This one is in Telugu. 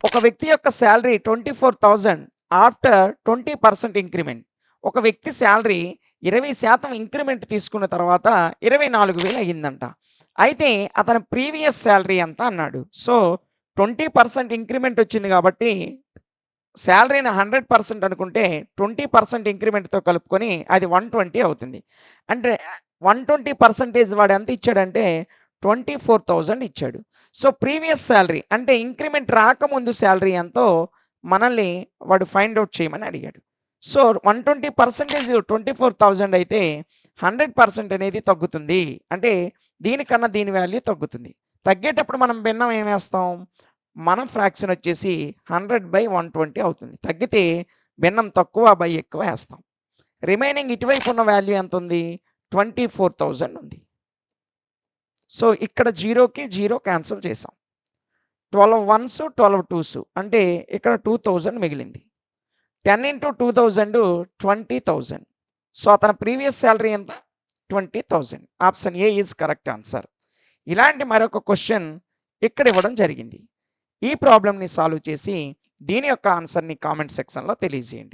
ఒక వ్యక్తి యొక్క సాలరీ 24,000 ఆఫ్టర్ 20% ఇంక్రిమెంట్. ఒక వ్యక్తి సాలరీ 20% ఇంక్రిమెంట్ తీసుకున్న తర్వాత 24,000 అయ్యిందంట. అయితే అతని ప్రీవియస్ సాలరీ ఎంత అన్నాడు. సో, 20% ఇంక్రిమెంట్ వచ్చింది కాబట్టి సాలరీని 100% అనుకుంటే 20% ఇంక్రిమెంట్‌తో కలుపుకొని అది 120 అవుతుంది. అంటే 120% వాడు ఎంత ఇచ్చాడంటే 24,000 ఇచ్చాడు. సో, ప్రీవియస్ సాలరీ అంటే ఇంక్రిమెంట్ రాకముందు సాలరీ ఎంతో మనల్ని వాడు ఫైండ్ ఔట్ చేయమని అడిగాడు. సో, 120% 24,000 అయితే 100% అనేది తగ్గుతుంది. అంటే దీనికన్నా దీని వాల్యూ తగ్గుతుంది. తగ్గేటప్పుడు మనం భిన్నం ఏమేస్తాం? మనం ఫ్రాక్షన్ వచ్చేసి 100/120 అవుతుంది. తగ్గితే భిన్నం తక్కువ బై ఎక్కువ ఏస్తాం. రిమైనింగ్ ఇటువైపు ఉన్న వాల్యూ ఎంతుంది? 24,000 ఉంది. సో, ఇక్కడ 0కి 0 క్యాన్సెల్ చేసాం. 12 వన్స్, 12 టూస్ అంటే ఇక్కడ 2,000 మిగిలింది. 10 ఇంటూ 2,000 20,000. సో, అతని ప్రీవియస్ సాలరీ ఎంత? 20,000. Option A is correct answer. ఇలాంటి మరొక క్వెషన్ ఇక్కడ ఇవ్వడం జరిగింది. ఈ ప్రాబ్లమ్‌ని సాల్వ్ చేసి దీని యొక్క ఆన్సర్‌ని కామెంట్ సెక్షన్‌లో తెలియజేయండి.